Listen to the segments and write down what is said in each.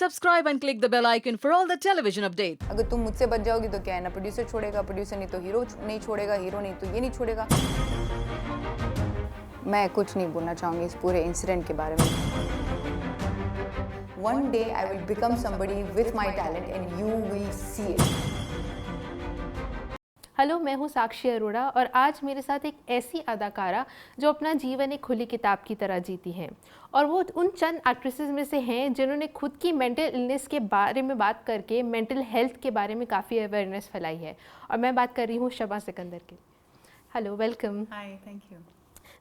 Subscribe and click the bell icon for all the television updates. अगर तुम मुझसे बच जाओगी तो क्या है ना, प्रोड्यूसर छोड़ेगा, प्रोड्यूसर नहीं तो हीरो नहीं छोड़ेगा, हीरो नहीं तो ये नहीं छोड़ेगा। मैं कुछ नहीं बोलना चाहूँगी इस पूरे इंसिडेंट के बारे में। One day I will become somebody with my talent and you will see it. Hello, मैं हूँ साक्षी अरोड़ा और आज मेरे साथ एक ऐसी अदाकारा जो अपना जीवन एक खुली किताब की तरह जीती हैं और वो उन चंद एक्ट्रेसेस में से हैं जिन्होंने खुद की मेंटल इलनेस के बारे में बात करके मेंटल हेल्थ के बारे में काफ़ी अवेयरनेस फैलाई है। और मैं बात कर रही हूँ शमा सिकंदर की। Hello, welcome. Hi, thank you.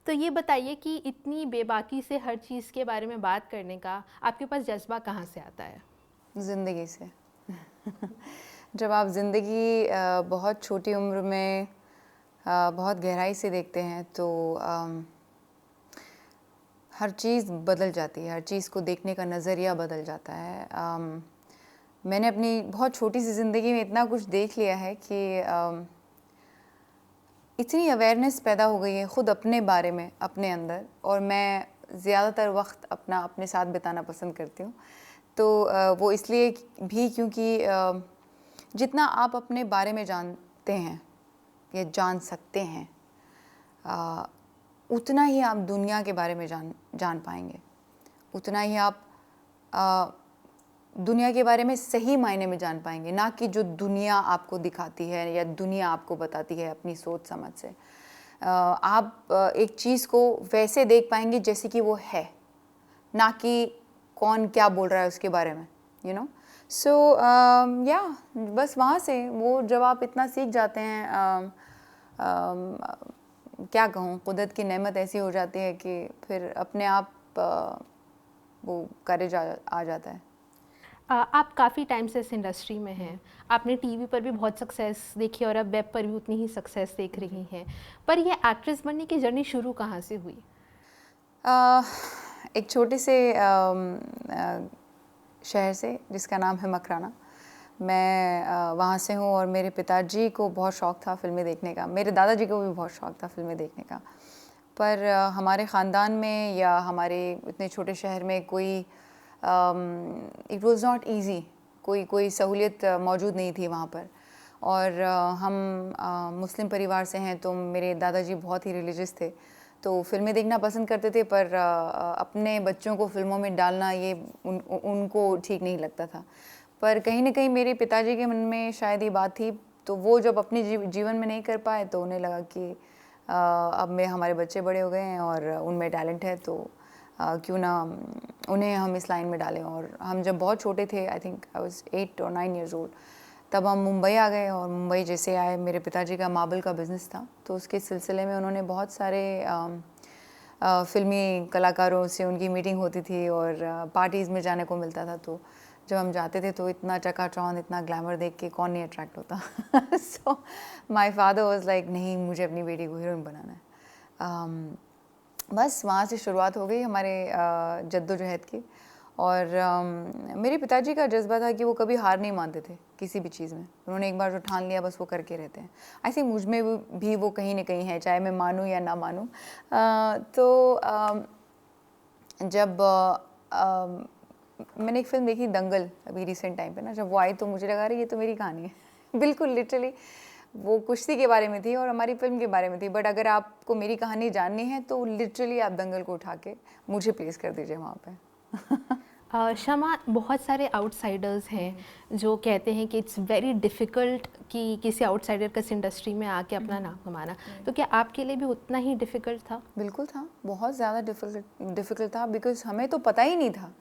तो ये बताइए कि इतनी बेबाकी से हर चीज़ के बारे में बात करने का आपके पास जज्बा कहाँ से आता है? ज़िंदगी से। जब आप ज़िंदगी बहुत छोटी उम्र में बहुत गहराई से देखते हैं तो हर चीज़ बदल जाती है, हर चीज़ को देखने का नज़रिया बदल जाता है। मैंने अपनी बहुत छोटी सी ज़िंदगी में इतना कुछ देख लिया है कि इतनी अवेयरनेस पैदा हो गई है ख़ुद अपने बारे में, अपने अंदर, और मैं ज़्यादातर वक्त अपने साथ बिताना पसंद करती हूँ। तो वो इसलिए भी क्योंकि जितना आप अपने बारे में जानते हैं या जान सकते हैं उतना ही आप दुनिया के बारे में जान पाएंगे, उतना ही आप दुनिया के बारे में सही मायने में जान पाएंगे, ना कि जो दुनिया आपको दिखाती है या दुनिया आपको बताती है अपनी सोच समझ से। आप एक चीज़ को वैसे देख पाएंगे जैसे कि वो है, ना कि कौन क्या बोल रहा है उसके बारे में, यू नो। सो या बस वहाँ से वो जब आप इतना सीख जाते हैं, क्या कहूँ, कुदरत की नेमत ऐसी हो जाती है कि फिर अपने आप वो करेज आ जाता है। आप काफ़ी टाइम से इस इंडस्ट्री में हैं, आपने टीवी पर भी बहुत सक्सेस देखी और अब वेब पर भी उतनी ही सक्सेस देख रही हैं, पर ये एक्ट्रेस बनने की जर्नी शुरू कहाँ से हुई? एक छोटे से शहर से जिसका नाम है मकराना। मैं वहाँ से हूँ और मेरे पिताजी को बहुत शौक़ था फ़िल्में देखने का, मेरे दादाजी को भी बहुत शौक़ था फ़िल्में देखने का, पर हमारे ख़ानदान में या हमारे इतने छोटे शहर में कोई इट वाज़ नॉट ईज़ी, कोई सहूलियत मौजूद नहीं थी वहाँ पर। और हम मुस्लिम परिवार से हैं तो मेरे दादाजी बहुत ही रिलीजियस थे, तो फ़िल्में देखना पसंद करते थे, पर अपने बच्चों को फ़िल्मों में डालना ये उनको ठीक नहीं लगता था। पर कहीं न कहीं मेरे पिताजी के मन में शायद ये बात थी, तो वो जब अपने जीवन में नहीं कर पाए तो उन्हें लगा कि अब हमारे बच्चे बड़े हो गए हैं और उनमें टैलेंट है, तो क्यों ना उन्हें हम इस लाइन में डालें। और हम जब बहुत छोटे थे, आई थिंक आई वाज़ 8 और 9 ईयर्स ओल्ड, तब हम मुंबई आ गए। और मुंबई जैसे आए, मेरे पिताजी का मार्बल का बिज़नेस था, तो उसके सिलसिले में उन्होंने बहुत सारे फ़िल्मी कलाकारों से उनकी मीटिंग होती थी और पार्टीज़ में जाने को मिलता था। तो जब हम जाते थे तो इतना चकाचौंध, इतना ग्लैमर देख के कौन नहीं अट्रैक्ट होता। So my father was like, नहीं, मुझे अपनी बेटी को हीरोइन बनाना है। बस वहाँ से शुरुआत हो गई हमारे जद्दोजहद की। और मेरे पिताजी का जज्बा था कि वो कभी हार नहीं मानते थे किसी भी चीज़ में। उन्होंने एक बार जो ठान लिया बस वो करके रहते हैं। आई थिंक मुझ में भी वो कहीं ना कहीं है, चाहे मैं मानूँ या ना मानूँ। तो जब मैंने एक फ़िल्म देखी दंगल अभी रिसेंट टाइम पे ना, जब वो आई तो मुझे लगा रही ये तो मेरी कहानी है। बिल्कुल लिटरली वो कुश्ती के बारे में थी और हमारी फ़िल्म के बारे में थी, बट अगर आपको मेरी कहानी जाननी है तो लिटरली आप दंगल को उठा के मुझे प्लेस कर दीजिए वहाँ पे। शमा, बहुत सारे आउटसाइडर्स हैं जो कहते हैं कि इट्स वेरी डिफ़िकल्ट कि किसी आउटसाइडर का इस इंडस्ट्री में आके अपना नाम कमाना, तो क्या आपके लिए भी उतना ही डिफ़िकल्ट था? बिल्कुल था, बहुत ज़्यादा डिफ़िकल्ट था, बिकॉज़ हमें तो पता ही नहीं था।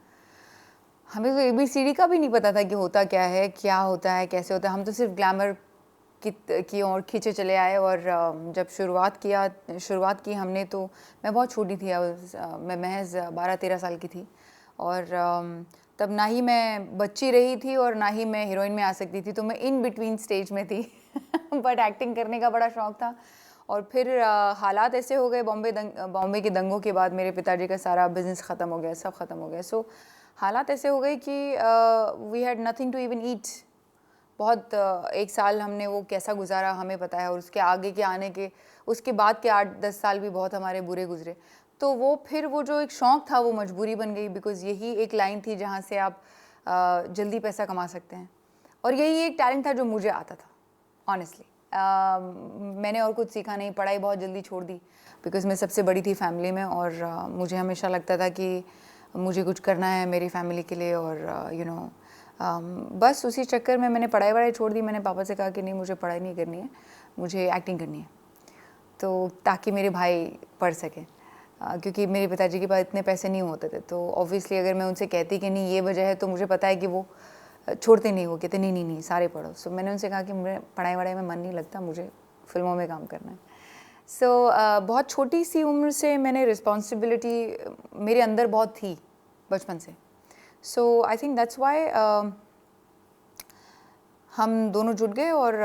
हमें तो ABCD का भी नहीं पता था कि होता क्या है, क्या होता है, कैसे होता है। हम तो सिर्फ ग्लैमर की ओर खींचे चले आए। और जब शुरुआत की हमने, तो मैं बहुत छोटी थी, मैं महज़ 12-13 साल की थी। और तब ना ही मैं बच्ची रही थी और ना ही मैं हीरोइन में आ सकती थी, तो मैं इन बिटवीन स्टेज में थी। बट एक्टिंग करने का बड़ा शौक़ था। और फिर हालात ऐसे हो गए, बॉम्बे के दंगों के बाद मेरे पिताजी का सारा बिज़नेस ख़त्म हो गया, सब ख़त्म हो गया। सो हालात ऐसे हो गए कि we had nothing to even eat. बहुत एक साल हमने वो कैसा गुजारा हमें पता है, और उसके आगे के आने के उसके बाद के 8-10 साल भी बहुत हमारे बुरे गुजरे। तो वो फिर वो जो एक शौक़ था वो मजबूरी बन गई, बिकॉज़ यही एक लाइन थी जहाँ से आप जल्दी पैसा कमा सकते हैं। और यही एक टैलेंट था जो मुझे आता था ऑनेस्टली। मैंने और कुछ सीखा नहीं, पढ़ाई बहुत जल्दी छोड़ दी बिकॉज़ मैं सबसे बड़ी थी फैमिली में, और मुझे हमेशा लगता था कि मुझे कुछ करना है मेरी फैमिली के लिए, और बस उसी चक्कर में मैंने पढ़ाई छोड़ दी। मैंने पापा से कहा कि नहीं, मुझे पढ़ाई नहीं करनी है, मुझे एक्टिंग करनी है, तो ताकि मेरे भाई पढ़ सकें, क्योंकि मेरे पिताजी के पास इतने पैसे नहीं होते थे। तो ऑब्वियसली अगर मैं उनसे कहती कि नहीं ये वजह है, तो मुझे पता है कि वो छोड़ते नहीं, वो कहते नहीं सारे पढ़ो। सो मैंने उनसे कहा कि मुझे पढ़ाई में मन नहीं लगता, मुझे फिल्मों में काम करना है। सो बहुत छोटी सी उम्र से मैंने रिस्पॉन्सिबिलिटी मेरे अंदर बहुत थी बचपन से। सो आई थिंक दैट्स वाई हम दोनों जुट गए, और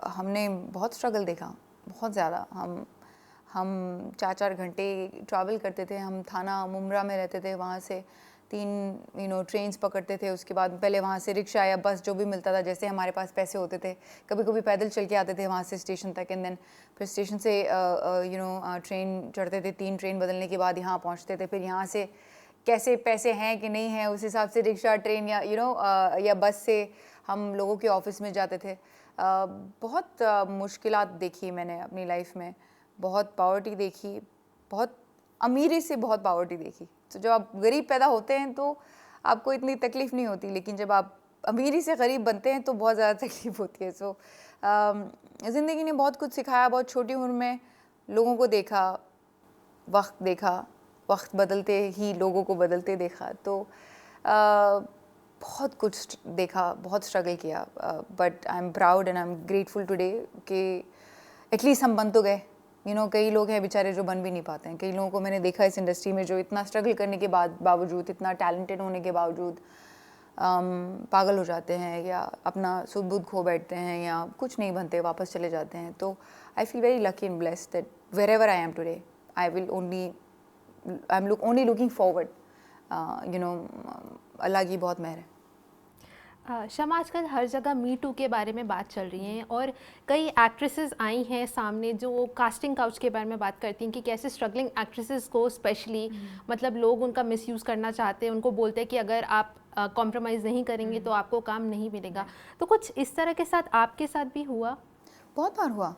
हमने बहुत स्ट्रगल देखा, बहुत ज़्यादा। हम 4-4 घंटे ट्रैवल करते थे। हम थाना मुमरा में रहते थे, वहाँ से 3 ट्रेन्स पकड़ते थे। उसके बाद पहले वहाँ से रिक्शा या बस जो भी मिलता था, जैसे हमारे पास पैसे होते थे, कभी कभी पैदल चल के आते थे वहाँ से स्टेशन तक, एंड देन फिर स्टेशन से ट्रेन चढ़ते थे। 3 ट्रेन बदलने के बाद यहाँ पहुँचते थे। फिर यहाँ से कैसे पैसे हैं कि नहीं हैं, उस हिसाब से रिक्शा, ट्रेन या या बस से हम लोगों के ऑफिस में जाते थे। बहुत मुश्किलात देखी मैंने अपनी लाइफ में, बहुत पॉवर्टी देखी, बहुत अमीरी से बहुत पॉवर्टी देखी। तो जब आप गरीब पैदा होते हैं तो आपको इतनी तकलीफ़ नहीं होती, लेकिन जब आप अमीरी से गरीब बनते हैं तो बहुत ज़्यादा तकलीफ़ होती है। सो ज़िंदगी ने बहुत कुछ सिखाया। बहुत छोटी उम्र में लोगों को देखा, वक्त देखा, वक्त बदलते ही लोगों को बदलते देखा, तो बहुत कुछ देखा, बहुत स्ट्रगल किया। But I am proud and I am grateful today कि एटलीस्ट हम बन तो गए। कई लोग हैं बेचारे जो बन भी नहीं पाते हैं। कई लोगों को मैंने देखा इस इंडस्ट्री में जो इतना स्ट्रगल करने के बावजूद, इतना टैलेंटेड होने के बावजूद पागल हो जाते हैं, या अपना सुध-बुध खो बैठते हैं, या कुछ नहीं बनते, वापस चले जाते हैं। तो I feel very lucky and blessed that wherever I am today, I am only looking forward. अल्लाह की बहुत मेहर है। शमा, आजकल हर जगह मी टू के बारे में बात चल रही है, और कई एक्ट्रेसेस आई हैं सामने जो कास्टिंग काउच के बारे में बात करती हैं कि कैसे स्ट्रगलिंग एक्ट्रेसेस को स्पेशली मतलब लोग उनका मिसयूज़ करना चाहते हैं, उनको बोलते हैं कि अगर आप कॉम्प्रोमाइज़ नहीं करेंगे तो आपको काम नहीं मिलेगा। तो कुछ इस तरह के साथ आपके साथ भी हुआ? बहुत बार हुआ,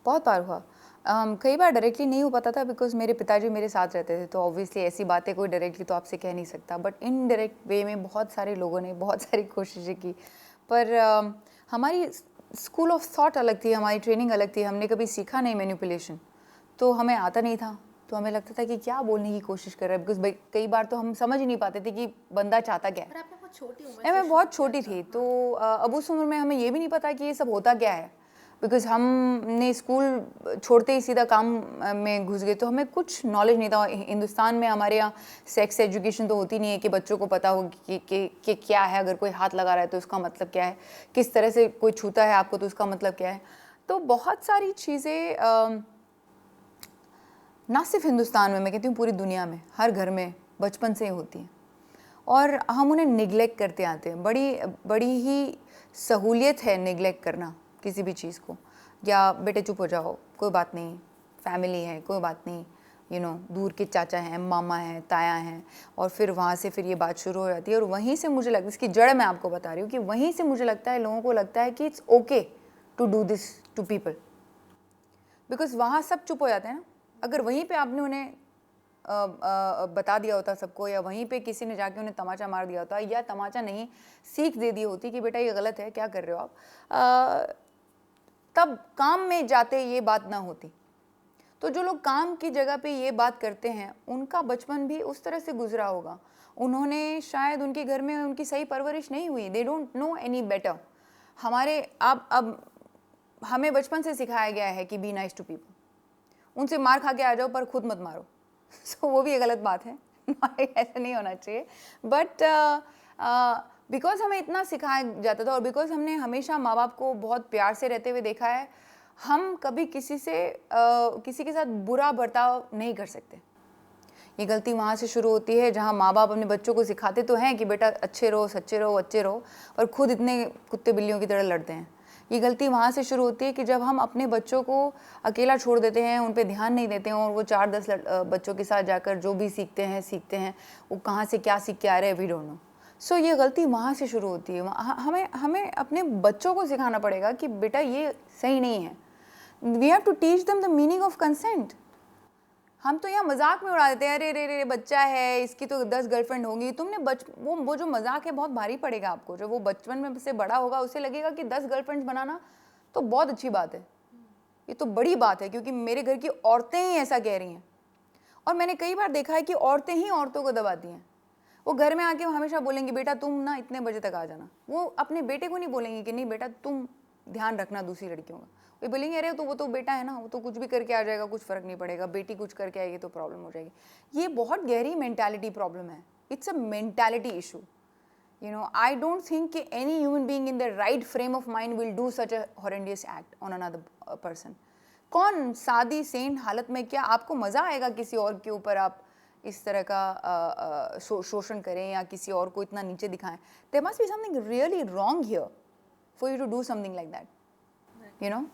बहुत बार हुआ। कई बार डायरेक्टली नहीं हो पाता था बिकॉज मेरे पिताजी मेरे साथ रहते थे, तो ऑब्वियसली ऐसी बातें कोई डायरेक्टली तो आपसे कह नहीं सकता, बट इनडायरेक्ट वे में बहुत सारे लोगों ने बहुत सारी कोशिशें की। पर हमारी स्कूल ऑफ थॉट अलग थी, हमारी ट्रेनिंग अलग थी। हमने कभी सीखा नहीं मैनिपुलेशन, तो हमें आता नहीं था, तो हमें लगता था कि क्या बोलने की कोशिश कर रहा है, बिकॉज कई बार तो हम समझ ही नहीं पाते थे कि बंदा चाहता क्या है। पर आपने बहुत छोटी उम्र मैं बहुत छोटी थी, तो अब उस उम्र में हमें ये भी नहीं पता कि ये सब होता क्या है, बिकॉज हमने स्कूल छोड़ते ही सीधा काम में घुस गए, तो हमें कुछ नॉलेज नहीं था। हिंदुस्तान में हमारे यहाँ सेक्स एजुकेशन तो होती नहीं है कि बच्चों को पता हो कि क्या है, अगर कोई हाथ लगा रहा है तो उसका मतलब क्या है, किस तरह से कोई छूता है आपको तो उसका मतलब क्या है। तो बहुत सारी चीज़ें ना सिर्फ हिंदुस्तान में, मैं कहती हूँ पूरी दुनिया में, हर घर में बचपन से ही होती हैं, और हम उन्हें निगलेक्ट करते आते हैं। बड़ी ही सहूलियत है निगलेक्ट करना किसी भी चीज़ को, या बेटे चुप हो जाओ, कोई बात नहीं, फैमिली है, कोई बात नहीं, दूर के चाचा हैं, मामा हैं, ताया हैं, और फिर वहाँ से फिर ये बात शुरू हो जाती है। और वहीं से मुझे लगता है, इसकी जड़ मैं आपको बता रही हूँ कि वहीं से मुझे लगता है लोगों को लगता है कि it's okay to do this to people, because वहाँ सब चुप हो जाते हैं ना। अगर वहीं पे आपने उन्हें बता दिया होता सबको, या वहीं पे किसी ने जाके उन्हें तमाचा मार दिया होता, या तमाचा नहीं, सीख दे दी होती कि बेटा ये गलत है, क्या कर रहे हो आप, तब काम में जाते ये बात ना होती। तो जो लोग काम की जगह पे ये बात करते हैं, उनका बचपन भी उस तरह से गुजरा होगा। उन्होंने शायद, उनके घर में उनकी सही परवरिश नहीं हुई, they don't know any better. अब हमें बचपन से सिखाया गया है कि बी नाइस टू पीपल, उनसे मार खा के आ जाओ पर खुद मत मारो। सो वो भी एक गलत बात है, ऐसा नहीं होना चाहिए। बट बिकॉज हमें इतना सिखाया जाता था, और बिकॉज हमने हमेशा माँ बाप को बहुत प्यार से रहते हुए देखा है, हम कभी किसी के साथ बुरा बर्ताव नहीं कर सकते। ये गलती वहाँ से शुरू होती है जहाँ माँ बाप अपने बच्चों को सिखाते तो हैं कि बेटा अच्छे रहो, सच्चे रहो, अच्छे रहो, पर खुद इतने कुत्ते बिल्लियों की तरह लड़ते हैं। ये गलती वहाँ से शुरू होती है कि जब हम अपने बच्चों को अकेला छोड़ देते हैं, उन पे ध्यान नहीं देते हैं, और वो 4-10 बच्चों के साथ जाकर जो भी सीखते हैं, वो कहाँ से क्या सीख के आ रहे हैं, वी डोंट नो। सो ये गलती वहाँ से शुरू होती है। हमें हमें अपने बच्चों को सिखाना पड़ेगा कि बेटा ये सही नहीं है। We have to teach them the meaning of consent. हम तो यहाँ मजाक में उड़ा देते हैं, अरे रे रे बच्चा है, इसकी तो 10 गर्लफ्रेंड होंगी। तुमने वो जो मजाक है बहुत भारी पड़ेगा आपको। जब वो बचपन में से बड़ा होगा उसे लगेगा कि 10 गर्लफ्रेंड्स बनाना तो बहुत अच्छी बात है, ये तो बड़ी बात है, क्योंकि मेरे घर की औरतें ही ऐसा कह रही हैं। और मैंने कई बार देखा है कि औरतें ही औरतों को दबाती हैं। वो घर में आके हमेशा बोलेंगी बेटा तुम ना इतने बजे तक आ जाना। वो अपने बेटे को नहीं बोलेंगी कि नहीं बेटा तुम ध्यान रखना दूसरी लड़कियों का। वो बोलेंगे अरे तो वो तो बेटा है ना, वो तो कुछ भी करके आ जाएगा, कुछ फ़र्क नहीं पड़ेगा, बेटी कुछ करके आएगी तो प्रॉब्लम हो जाएगी। ये बहुत गहरी मेंटालिटी प्रॉब्लम है। It's a mentality issue. You know, I don't think कि any human being in the right frame of mind will do such a horrendous act on another person. कौन सादी सेंट हालत में, क्या आपको मज़ा आएगा किसी और के ऊपर आप इस तरह का शोषण करें या किसी और को इतना नीचे दिखाएं? There must be something really wrong here for you to do something like that. You know?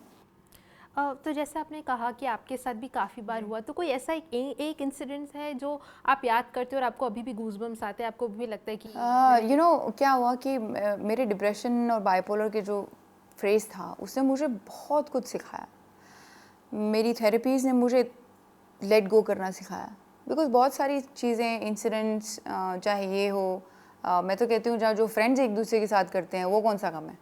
तो जैसे आपने कहा कि आपके साथ भी काफ़ी बार हुआ, तो कोई ऐसा एक इंसिडेंट है जो आप याद करते हो और आपको अभी भी गूज़बम्स आते हैं, आपको भी लगता है कि यू नो क्या हुआ कि मेरे डिप्रेशन और बाइपोलर के जो फ्रेज था उसने मुझे बहुत कुछ सिखाया। मेरी थेरेपीज़ ने मुझे लेट गो करना सिखाया। बिकॉज बहुत सारी चीज़ें, इंसिडेंट्स, चाहे ये हो, मैं तो कहती हूँ जहाँ जो फ्रेंड्स एक दूसरे के साथ करते हैं वो कौन सा कम है।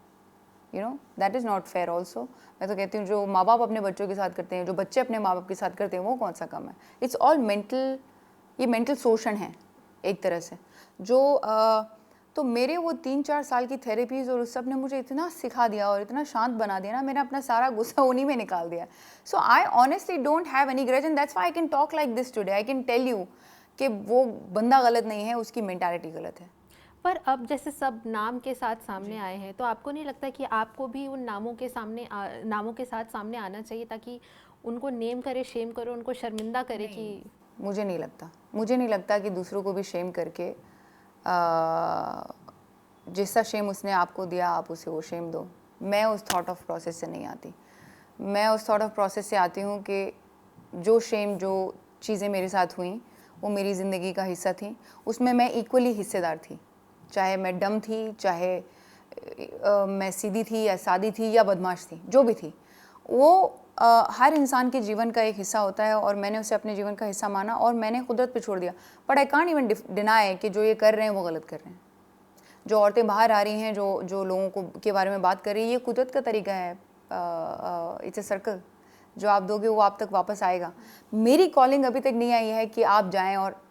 You know that is not fair also. मैं तो कहती हूँ जो माँ बाप अपने बच्चों के साथ करते हैं, जो बच्चे अपने माँ बाप के साथ करते हैं वो कौन सा कम है। इट्स ऑल मेंटल, ये मेंटल शोषण है एक तरह से। जो तो मेरे वो 3-4 साल की थेरेपीज़ और उस सब ने मुझे इतना सिखा दिया और इतना शांत बना दिया ना, मैंने अपना सारा गुस्सा उन्हीं में निकाल दिया। So I honestly don't have any grudge and that's why I can talk like this today. I can tell you कि वो बंदा गलत नहीं है, उसकी मेंटालिटी गलत है। पर अब जैसे सब नाम के साथ सामने आए हैं, तो आपको नहीं लगता कि आपको भी उन नामों के साथ सामने आना चाहिए ताकि उनको नेम करे, शेम करो, उनको शर्मिंदा करे? कि मुझे नहीं लगता कि दूसरों को भी शेम करके जैसा शेम उसने आपको दिया आप उसे वो शेम दो। मैं उस थॉट ऑफ प्रोसेस से नहीं आती। मैं उस थॉट ऑफ प्रोसेस से आती हूँ कि जो शेम, जो चीज़ें मेरे साथ हुई वो मेरी ज़िंदगी का हिस्सा थी, उसमें मैं इक्वली हिस्सेदार थी। चाहे मैं डम थी, चाहे मैं सीधी थी या सादी थी या बदमाश थी, जो भी थी, वो हर इंसान के जीवन का एक हिस्सा होता है और मैंने उसे अपने जीवन का हिस्सा माना और मैंने कुदरत पे छोड़ दिया। But I can't even deny कि जो ये कर रहे हैं वो गलत कर रहे हैं। जो औरतें बाहर आ रही हैं, जो लोगों को के बारे में बात कर रही है, ये कुदरत का तरीका है। इट्स अ सर्कल, जो आप दोगे वो आप तक वापस आएगा। मेरी कॉलिंग अभी तक नहीं आई है कि आप जाएं और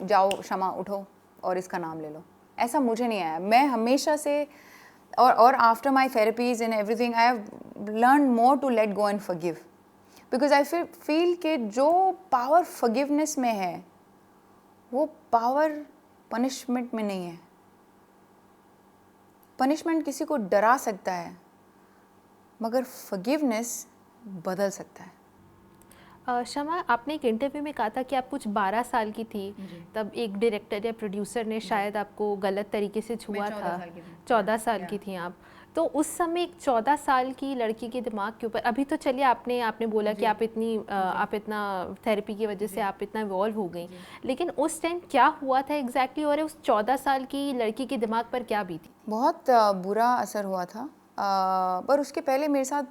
जाओ क्षमा उठो और इसका नाम ले लो, ऐसा मुझे नहीं आया। मैं हमेशा से और after my therapies and everything I have learn more to let go and forgive, because I feel कि जो पावर फॉरगिवनेस में है वो पावर पनिशमेंट में नहीं है। पनिशमेंट किसी को डरा सकता है मगर फॉरगिवनेस बदल सकता है। शमा, आपने एक इंटरव्यू में कहा था कि आप कुछ 12 साल की थी तब एक डायरेक्टर या प्रोड्यूसर ने शायद आपको गलत तरीके से छुआ था। 14 साल की थी आप। तो उस समय एक 14 साल की लड़की के दिमाग के ऊपर, अभी तो चलिए आपने बोला कि आप इतना थेरेपी की वजह से आप इतना इवॉल्व हो गई, लेकिन उस टाइम क्या हुआ था एग्जैक्टली और उस 14 साल की लड़की के दिमाग पर क्या बीती? बहुत बुरा असर हुआ था, पर उसके पहले मेरे साथ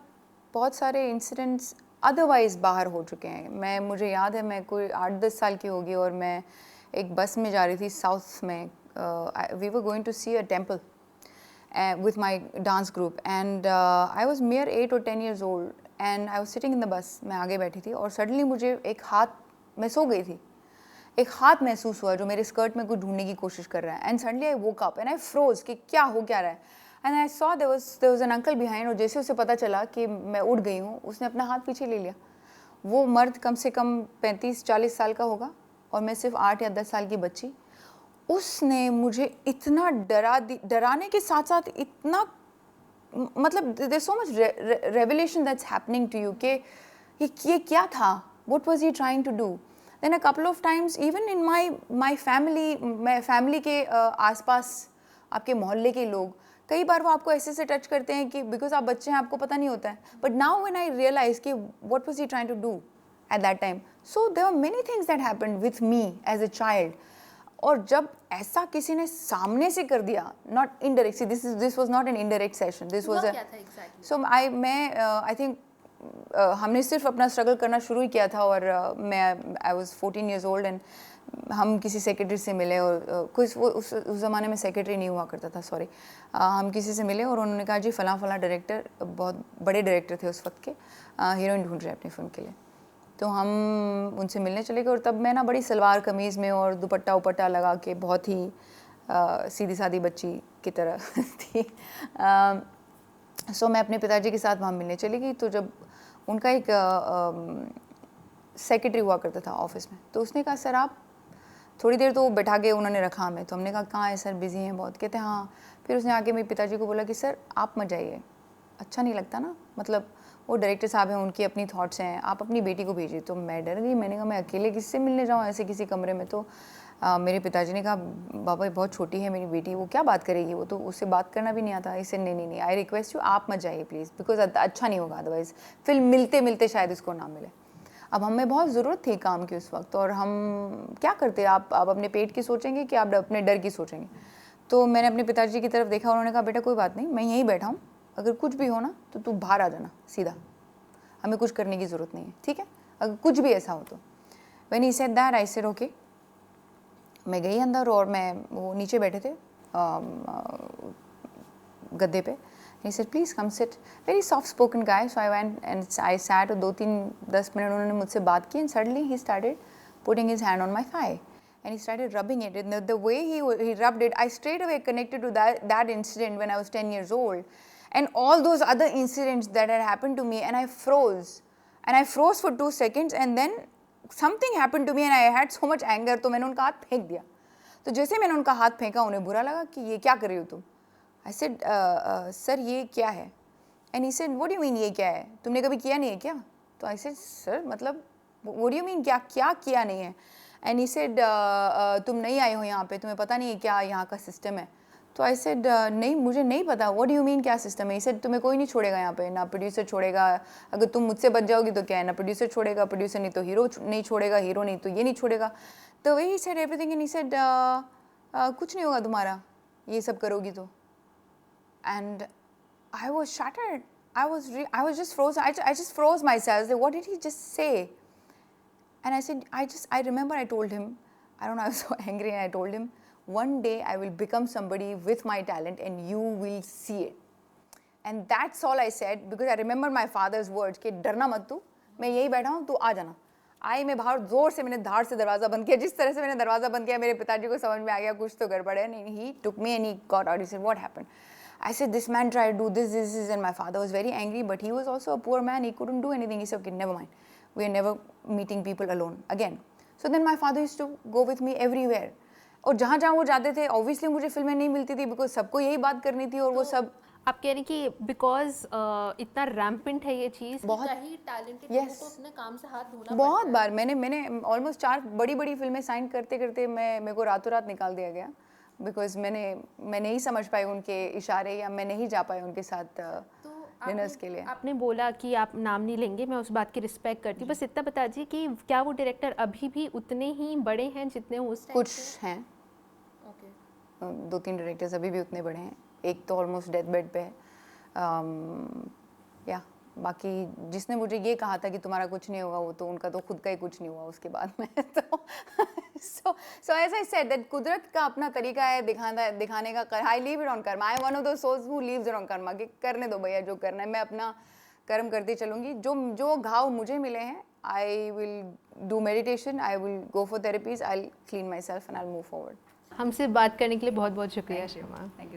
बहुत सारे इंसिडेंट्स अदरवाइज़ बाहर हो चुके हैं। मुझे याद है मैं कोई 8-10 साल की होगी और मैं एक बस में जा रही थी साउथ में। We were going to see a temple with my dance group and I was mere 8 or 10 years old and I was sitting in the bus। मैं आगे बैठी थी और सडनली मुझे एक हाथ, मैं सो गई थी, एक हाथ महसूस हुआ जो मेरे स्कर्ट में कुछ ढूंढने की कोशिश कर रहा है। And suddenly I woke up and I froze कि क्या हो क्या रहा है। And I saw there was an uncle behind और जैसे उसे पता चला कि मैं उठ गई हूँ उसने अपना हाथ पीछे ले लिया। वो मर्द कम से कम 35-40 साल का होगा और मैं सिर्फ 8 या 10 साल की बच्ची। उसने मुझे इतना डराने के साथ साथ इतना, मतलब there so much revelation that's happening to you कि ये क्या था, what was he trying to do. Then a couple of times even in my family के आसपास आपके मोहल्ले के लोग, कई बार वो आपको ऐसे से टच करते हैं कि बिकॉज आप बच्चे हैं आपको पता नहीं होता है। But now when I realise कि what was he trying to do at that time, so there are many things that happened with me as a child. और जब ऐसा किसी ने सामने से कर दिया, not indirect, this was not an indirect session, this was so I think हमने सिर्फ अपना स्ट्रगल करना शुरू ही किया था और I was 14 years old and हम किसी सेक्रेटरी से मिले और कुछ वो उस ज़माने में सेक्रेटरी नहीं हुआ करता था, सॉरी, हम किसी से मिले और उन्होंने कहा जी फलां डायरेक्टर, बहुत बड़े डायरेक्टर थे उस वक्त के, हीरोइन ढूंढ रहे अपनी फिल्म के लिए। तो हम उनसे मिलने चले गए और तब मैं ना बड़ी सलवार कमीज़ में और दुपट्टा उपट्टा लगा के बहुत ही सीधी सादी बच्ची की तरह थी। सो मैं अपने पिताजी के साथ वहाँ मिलने चली गई। तो जब उनका एक सेक्रेटरी हुआ करता था ऑफिस में, तो उसने कहा सर आप थोड़ी देर, तो वो बैठा के उन्होंने रखा हमें, तो हमने कहा कहाँ है सर, बिज़ी हैं बहुत, कहते हाँ। फिर उसने आके मेरे पिताजी को बोला कि सर आप मत जाइए, अच्छा नहीं लगता ना, मतलब वो डायरेक्टर साहब हैं, उनकी अपनी थॉट्स हैं, आप अपनी बेटी को भेजिए। तो मैं डर गई, मैंने कहा मैं अकेले किससे मिलने जाऊँ ऐसे किसी कमरे में। तो मेरे पिताजी ने कहा बाबा ये बहुत छोटी है मेरी बेटी, वो क्या बात करेगी, वो तो उससे बात करना भी नहीं आता। इसे नहीं, आई रिक्वेस्ट यू आप मत जाइए प्लीज़, बिकॉज अच्छा नहीं होगा, अदरवाइज़ फिल्म मिलते मिलते शायद इसको ना मिले। अब हमें बहुत ज़रूरत थी काम की उस वक्त, और हम क्या करते, आप अपने पेट की सोचेंगे कि आप अपने डर की सोचेंगे। तो मैंने अपने पिताजी की तरफ देखा, उन्होंने कहा बेटा कोई बात नहीं, मैं यहीं बैठा हूँ, अगर कुछ भी हो ना तो तू बाहर आ जाना सीधा, हमें कुछ करने की ज़रूरत नहीं है, ठीक है, अगर कुछ भी ऐसा हो तो। When he said that I said okay. मैं गई अंदर और वो नीचे बैठे थे गद्दे पे। He said please come sit, very soft spoken guy, so I went and I sat, और 2-3-10 मिनट उन्होंने मुझसे बात की, and suddenly he started putting his hand on my thigh and he started rubbing it, and the way he rubbed it, I straight away connected to that incident when I was 10 years old and all those other incidents that had happened to me, and I froze for 2 seconds and then something happened to me and I had so much anger, तो मैंने उनका हाथ फेंक दिया। तो जैसे मैंने उनका हाथ फेंका, उन्हें बुरा लगा कि ये क्या कर रही हो तुम। I said सर ये क्या है, and he said what do you mean ये क्या है, तुमने कभी किया नहीं है क्या। तो I said सर मतलब what do you mean क्या किया नहीं है। and he said तुम नहीं आए हो यहाँ पे, तुम्हें पता नहीं है क्या यहाँ का सिस्टम है। तो I said नहीं मुझे नहीं पता, what do you mean क्या सिस्टम है। he said तुम्हें कोई नहीं छोड़ेगा यहाँ पे, ना प्रोड्यूसर छोड़ेगा, अगर तुम मुझसे बच जाओगी तो क्या है, ना प्रोड्यूसर छोड़ेगा, प्रोड्यूसर नहीं तो हीरो नहीं छोड़ेगा, हीरो नहीं तो ये नहीं छोड़ेगा। तो वही he said everything and he said कुछ नहीं होगा तुम्हारा ये सब करोगी तो। And I was shattered. I was just frozen. I just froze myself. Like, what did he just say? And I said, I remember I told him, I don't know, I was so angry, and I told him, one day I will become somebody with my talent and you will see it. And that's all I said, because I remember my father's words कि डरना मत तू, मैं यही बैठा हूँ, तू आ जाना। आई मैं बाहर जोर से मैंने धाड़ से दरवाज़ा बंद किया। जिस तरह से मैंने दरवाज़ा बंद किया, मेरे पिताजी को समझ में आ गया कुछ तो गड़बड़ है। नहीं, he took me and he got out. He said, what happened? I said, this man tried to do this, and my father was very angry, but he was also a poor man. He couldn't do anything. He said, okay, never mind. We are never meeting people alone again. So then my father used to go with me everywhere. और जहाँ जहाँ वो जाते थे, obviously मुझे फिल्में नहीं मिलती थी, because सबको यही बात करनी थी, और वो सब आप कह रहे हैं कि बिकॉज इतना रैम्पेंट है ये चीज़, बहुत ही टैलेंटेड लोगों को अपने काम से हाथ धोना बहुत बार मैंने ऑलमोस्ट 4 बड़ी फिल्में साइन करते करते मेरे को रातों रात निकाल दिया गया, बिकॉज मैं नहीं समझ पाई उनके इशारे, या मैं नहीं जा पाई उनके साथ डिनर्स के लिए। आपने बोला कि आप नाम नहीं लेंगे, मैं उस बात की रिस्पेक्ट करती हूँ, बस इतना बता दीजिए कि क्या वो डायरेक्टर अभी भी उतने ही बड़े हैं जितने उस टाइम कुछ हैं, 2-3 डायरेक्टर्स अभी भी उतने बड़े हैं, एक तो ऑलमोस्ट डेथ बेड पे है, या बाकी जिसने मुझे ये कहा था कि तुम्हारा कुछ नहीं होगा, वो तो उनका तो खुद का ही कुछ नहीं हुआ उसके बाद में। तो so as I said that कुदरत का अपना तरीका है दिखाने का। I leave it on karma. I am one of those souls who leaves it on karma कि करने दो भैया जो करना है, मैं अपना कर्म करती चलूँगी। जो घाव मुझे मिले हैं, I will do meditation, I will go for therapies, I'll clean myself and I'll move forward. हमसे बात करने के लिए बहुत बहुत शुक्रिया शिमा। Thank you.